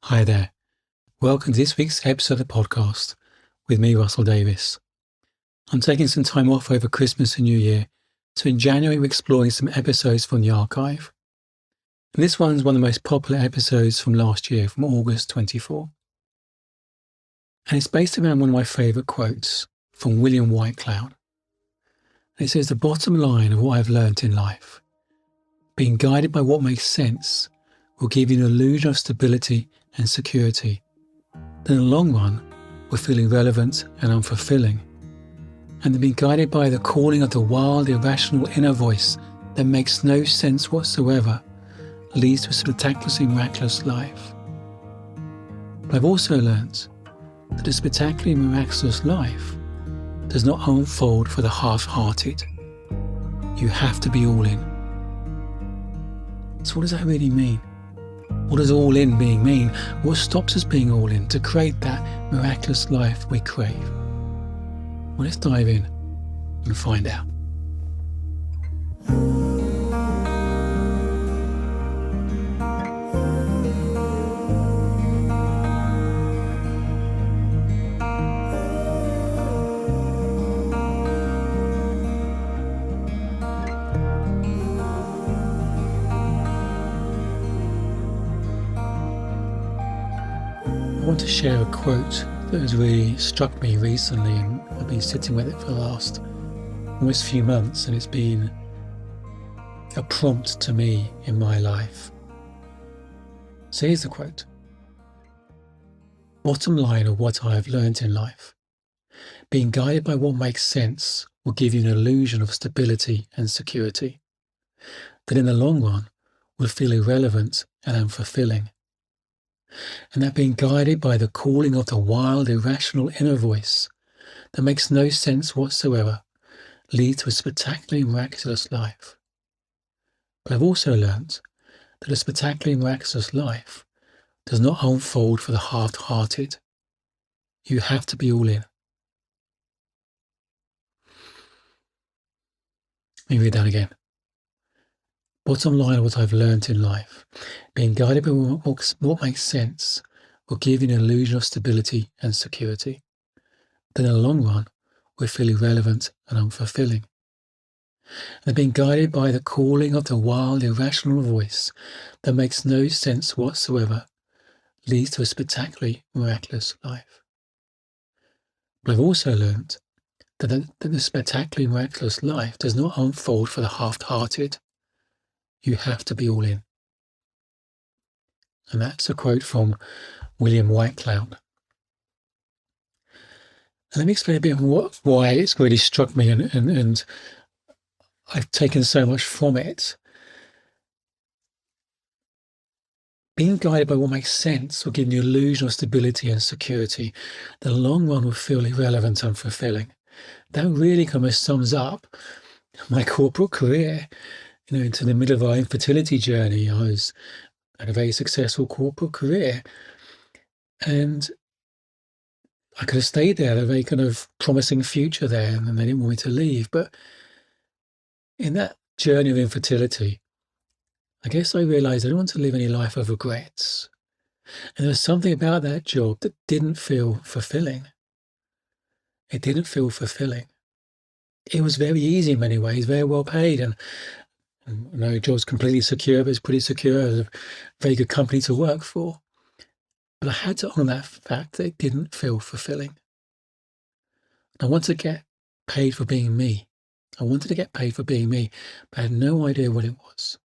Hi there. Welcome to this week's episode of the podcast with me, Russell Davis. I'm taking some time off over Christmas and New Year, so in January we're exploring some episodes from the archive. And this one's one of the most popular episodes from last year, from August 24. And it's based around one of my favourite quotes from William Whitecloud. And it says, "The bottom line of what I've learnt in life, being guided by what makes sense, will give you an illusion of stability and security. In the long run, will feel irrelevant and unfulfilling. And to be guided by the calling of the wild, irrational inner voice that makes no sense whatsoever leads to a spectacularly miraculous life. But I've also learnt that a spectacularly miraculous life does not unfold for the half-hearted. You have to be all in." So what does that really mean? What does all in being mean? What stops us being all in to create that miraculous life we crave? Well, let's dive in and find out. I want to share a quote that has really struck me recently, and I've been sitting with it for the last almost few months, and it's been a prompt to me in my life. So here's the quote. "Bottom line of what I have learnt in life, being guided by what makes sense will give you an illusion of stability and security, that in the long run will feel irrelevant and unfulfilling. And that being guided by the calling of the wild, irrational inner voice that makes no sense whatsoever leads to a spectacularly miraculous life. But I've also learnt that a spectacularly miraculous life does not unfold for the half-hearted. You have to be all in." Let me read that again. Bottom line of what I've learnt in life, being guided by what makes sense will give you an illusion of stability and security, but in the long run will feel irrelevant and unfulfilling. And being guided by the calling of the wild, irrational voice that makes no sense whatsoever leads to a spectacularly miraculous life. But I've also learnt that the spectacularly miraculous life does not unfold for the half-hearted. You have to be all in. And that's a quote from William Whitecloud. And let me explain a bit why it's really struck me and I've taken so much from it. Being guided by what makes sense will give you an illusion of stability and security. The long run will feel irrelevant and unfulfilling. That really kind of sums up my corporate career. Into the middle of our infertility journey, I had a very successful corporate career, and I could have stayed there, a very kind of promising future there, and they didn't want me to leave. But in that journey of infertility, I guess I realised I didn't want to live any life of regrets. And there was something about that job that didn't feel fulfilling. It didn't feel fulfilling. It was very easy in many ways, very well paid, and the job's completely secure, but it's pretty secure. It was a very good company to work for. But I had to honour that fact that it didn't feel fulfilling. I wanted to get paid for being me. I wanted to get paid for being me, but I had no idea what it was.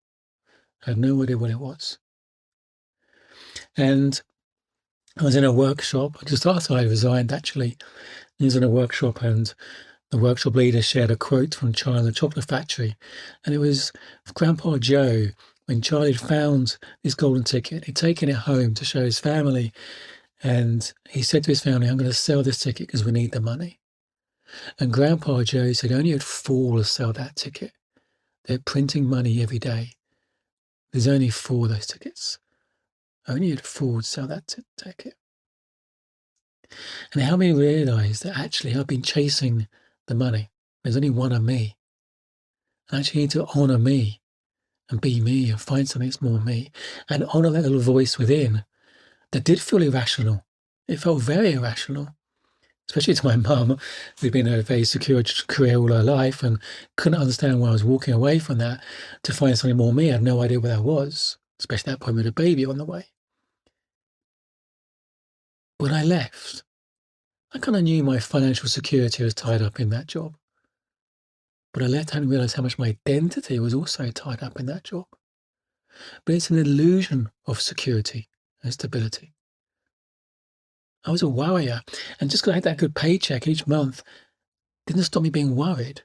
And I was in a workshop, just after I resigned actually. I was in a workshop, and the workshop leader shared a quote from Charlie and the Chocolate Factory. And it was Grandpa Joe, when Charlie had found his golden ticket. He'd taken it home to show his family. And he said to his family, "I'm going to sell this ticket because we need the money." And Grandpa Joe said only had 4 to sell that ticket. They're printing money every day. There's only 4 of those tickets. Only had 4 to sell that ticket. And it helped me realise that actually I've been chasing the money. There's only one of me. I actually need to honour me and be me and find something that's more me, and honour that little voice within that did feel irrational. It felt very irrational, especially to my mum, who'd been in a very secure career all her life and couldn't understand why I was walking away from that to find something more me. I had no idea what that was, especially at that point with a baby on the way. When I left, I kind of knew my financial security was tied up in that job. But I left, I hadn't realised how much my identity was also tied up in that job. But it's an illusion of security and stability. I was a worrier, and just because I had that good paycheck each month didn't stop me being worried.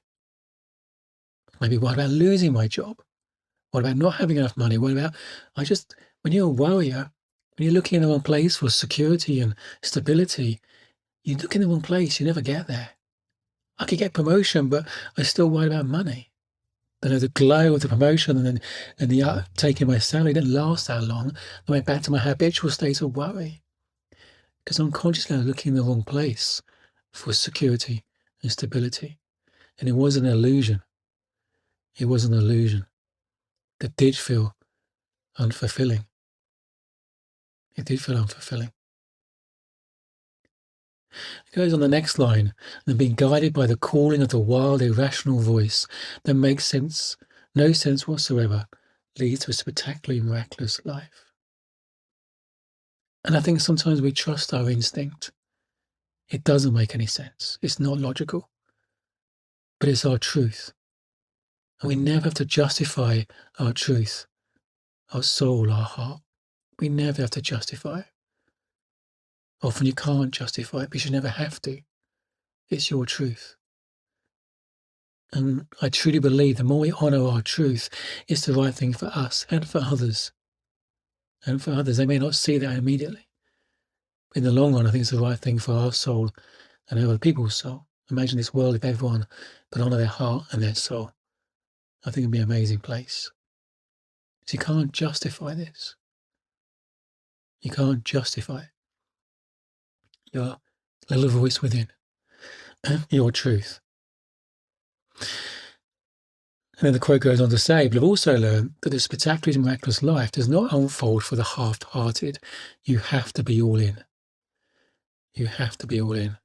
Maybe what about losing my job? What about not having enough money? What about, when you're a worrier, when you're looking in the wrong place for security and stability, you look in the wrong place, you never get there. I could get promotion, but I still worried about money. The glow of the promotion and the taking my salary didn't last that long. I went back to my habitual state of worry because unconsciously I was looking in the wrong place for security and stability. And it was an illusion. It was an illusion that did feel unfulfilling. It did feel unfulfilling. It goes on the next line, and being guided by the calling of the wild, irrational voice that makes sense, no sense whatsoever, leads to a spectacularly miraculous life. And I think sometimes we trust our instinct. It doesn't make any sense. It's not logical. But it's our truth. And we never have to justify our truth, our soul, our heart. We never have to justify it. Often you can't justify it because you never have to. It's your truth. And I truly believe the more we honour our truth, it's the right thing for us and for others. And for others, they may not see that immediately. But in the long run, I think it's the right thing for our soul and other people's soul. Imagine this world if everyone could honour their heart and their soul. I think it'd be an amazing place. So you can't justify this. You can't justify it. Your little voice within, your truth. And then the quote goes on to say, but I've also learned that the spectacular and miraculous life does not unfold for the half-hearted. You have to be all in. You have to be all in.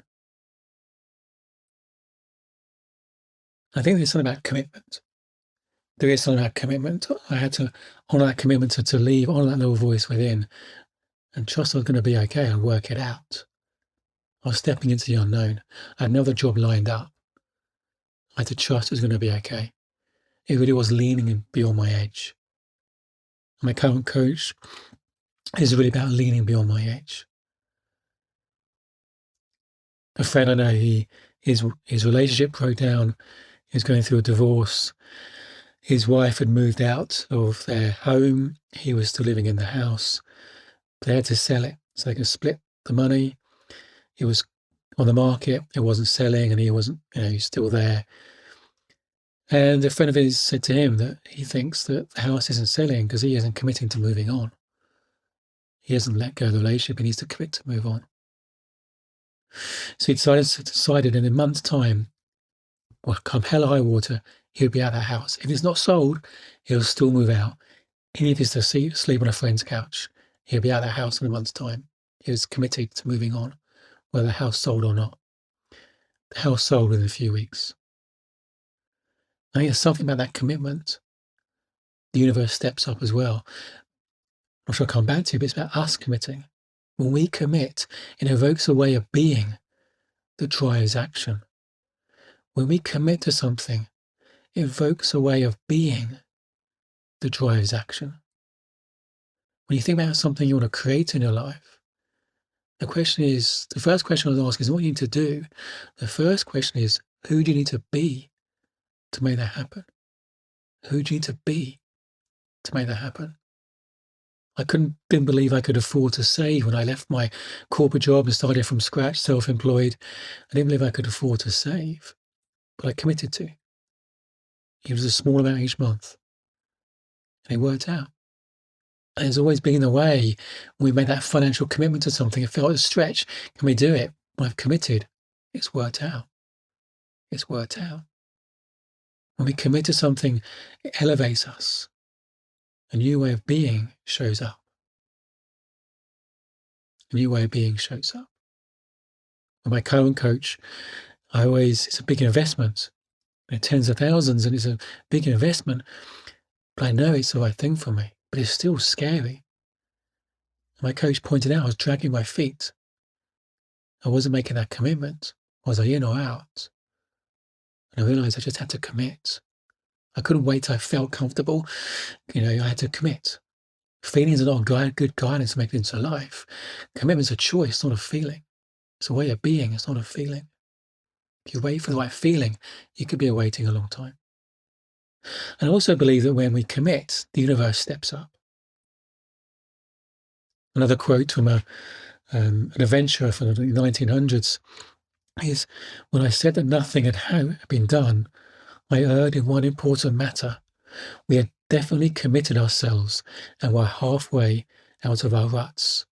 I think there's something about commitment. There is something about commitment. I had to honour that commitment to leave, honour that little voice within, and trust I was going to be okay and work it out. I was stepping into the unknown. I had another job lined up. I had to trust it was going to be okay. It really was leaning beyond my edge. My current coach is really about leaning beyond my edge. A friend I know, his relationship broke down. He was going through a divorce. His wife had moved out of their home. He was still living in the house. They had to sell it so they could split the money. It was on the market. It wasn't selling, and he wasn't, he's still there. And a friend of his said to him that he thinks that the house isn't selling because he isn't committing to moving on. He hasn't let go of the relationship. He needs to commit to move on. So he decided in a month's time, well, come hell or high water, he'll be out of that house. If it's not sold, he'll still move out. He needed to sleep on a friend's couch. He'll be out of that house in a month's time. He was committed to moving on, whether the house sold or not. The house sold within a few weeks. I think there's something about that commitment. The universe steps up as well. I'm sure I'll come back to, but it's about us committing. When we commit, it evokes a way of being that drives action. When we commit to something, it evokes a way of being that drives action. When you think about something you want to create in your life, the first question I was asking is what you need to do. The first question is, who do you need to be to make that happen? Who do you need to be to make that happen? I didn't believe I could afford to save when I left my corporate job and started from scratch, self-employed. I didn't believe I could afford to save, but I committed to. It was a small amount each month, and it worked out. And it's always been the way when we made that financial commitment to something. It felt a stretch. Can we do it? When I've committed, it's worked out. It's worked out. When we commit to something, it elevates us. A new way of being shows up. a new way of being shows up. With my current coach, it's a big investment, tens of thousands, and it's a big investment, but I know it's the right thing for me, but it's still scary. My coach pointed out I was dragging my feet. I wasn't making that commitment. Was I in or out? And I realized I just had to commit. I couldn't wait till I felt comfortable. I had to commit. Feelings are not good guidance to make it into life. Commitment's a choice, not a feeling. It's a way of being, it's not a feeling. If you wait for the right feeling, you could be waiting a long time. And I also believe that when we commit, the universe steps up. Another quote from an adventurer from the 1900s is, "When I said that nothing had been done, I erred in one important matter. We had definitely committed ourselves and were halfway out of our ruts.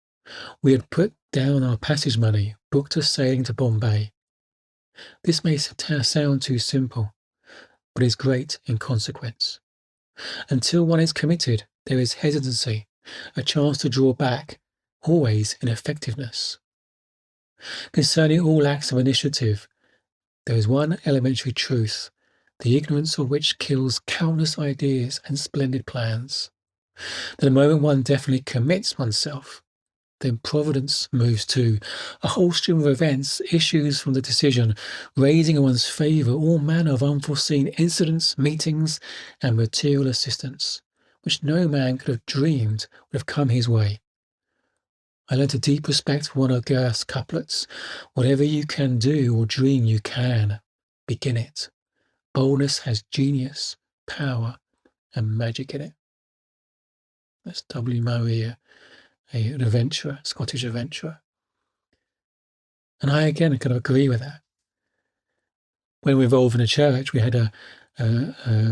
We had put down our passage money, booked a sailing to Bombay. This may sound too simple, but is great in consequence. Until one is committed, there is hesitancy, a chance to draw back, always ineffectiveness. Concerning all acts of initiative, there is one elementary truth, the ignorance of which kills countless ideas and splendid plans. The moment one definitely commits oneself, then providence moves too. A whole stream of events issues from the decision, raising in one's favour all manner of unforeseen incidents, meetings, and material assistance, which no man could have dreamed would have come his way. I learnt a deep respect for one of Goethe's couplets. Whatever you can do or dream you can, begin it. Boldness has genius, power, and magic in it." That's W. Maria, an adventurer, Scottish adventurer. And I, again, kind of agree with that. When we were involved in a church, we had a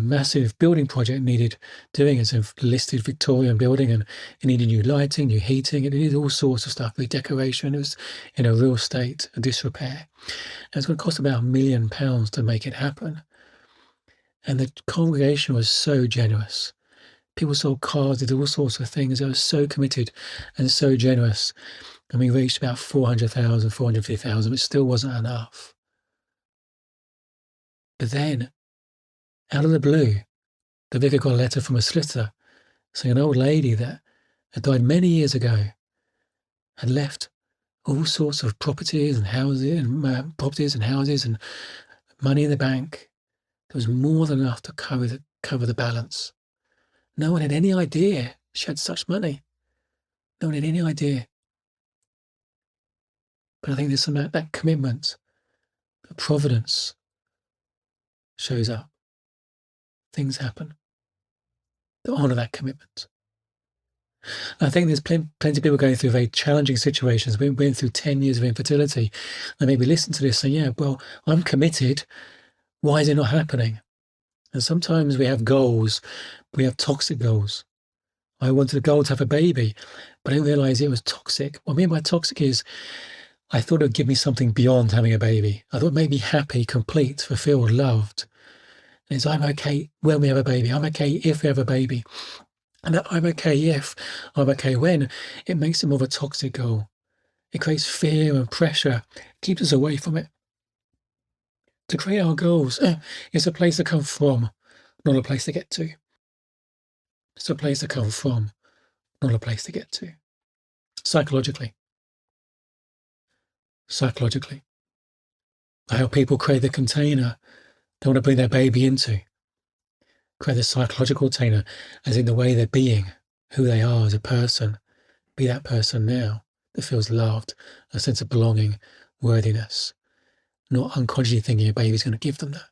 massive building project needed doing. It's a listed Victorian building, and it needed new lighting, new heating, it needed all sorts of stuff, redecoration. It was in a real state of disrepair. And it's going to cost about £1 million to make it happen. And the congregation was so generous. People sold cars, did all sorts of things. They were so committed and so generous. And we reached about 400,000, 450,000, but it still wasn't enough. But then, out of the blue, the vicar got a letter from a solicitor saying an old lady that had died many years ago had left all sorts of properties and houses and money in the bank. There was more than enough to cover the balance. No one had any idea she had such money. No one had any idea. But I think there's some that commitment, that providence shows up. Things happen to honour that commitment. I think there's plenty of people going through very challenging situations. We've been through 10 years of infertility. And maybe listen to this and say, yeah, well, I'm committed. Why is it not happening? And sometimes we have goals. We have toxic goals. I wanted a goal to have a baby, but I didn't realise it was toxic. What I mean by toxic is I thought it would give me something beyond having a baby. I thought it made me happy, complete, fulfilled, loved. And it's I'm okay when we have a baby. I'm okay if we have a baby. And that I'm okay if, I'm okay when, it makes it more of a toxic goal. It creates fear and pressure, keeps us away from it. To create our goals is a place to come from, not a place to get to. It's a place to come from, not a place to get to. Psychologically. I help people create the container they want to bring their baby into. Create the psychological container, as in the way they're being, who they are as a person. Be that person now that feels loved, a sense of belonging, worthiness. Not unconsciously thinking a baby's going to give them that.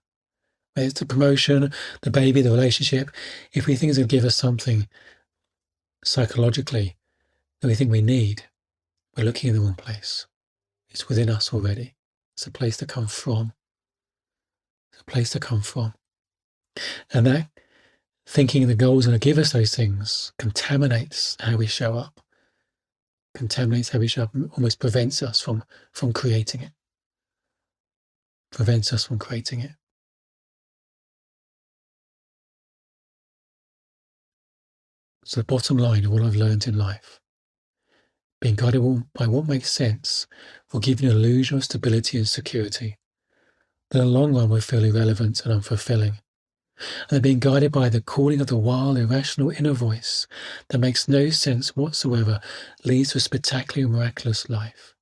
Whether it's the promotion, the baby, the relationship, if we think it's going to give us something psychologically that we think we need, we're looking in the wrong place. It's within us already. It's a place to come from. It's a place to come from. And that thinking the goal is going to give us those things contaminates how we show up. Contaminates how we show up, almost prevents us from creating it. Prevents us from creating it. So the bottom line of what I've learned in life, Being guided by what makes sense will give you an illusion of stability and security that in the long run will feel irrelevant and unfulfilling. And being guided by the calling of the wild, irrational inner voice that makes no sense whatsoever leads to a spectacularly miraculous life.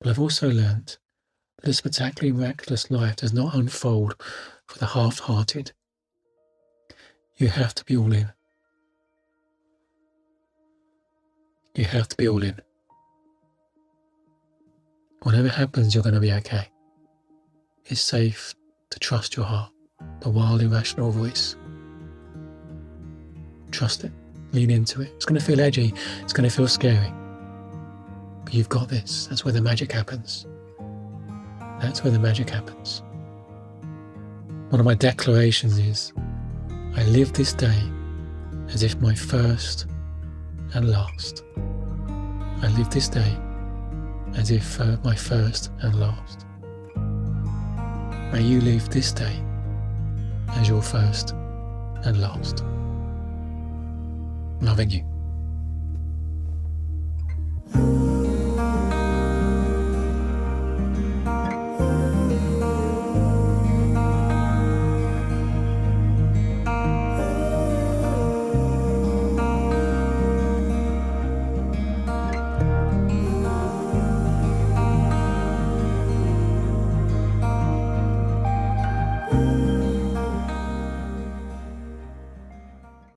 But I've also learned that a spectacularly miraculous life does not unfold for the half-hearted. You have to be all in. You have to be all in. Whatever happens, you're going to be okay. It's safe to trust your heart, the wild, irrational voice. Trust it. Lean into it. It's going to feel edgy. It's going to feel scary. But you've got this. That's where the magic happens. That's where the magic happens. One of my declarations is, I live this day as if my first and last. I live this day as if my first and last. May you live this day as your first and last. Loving you.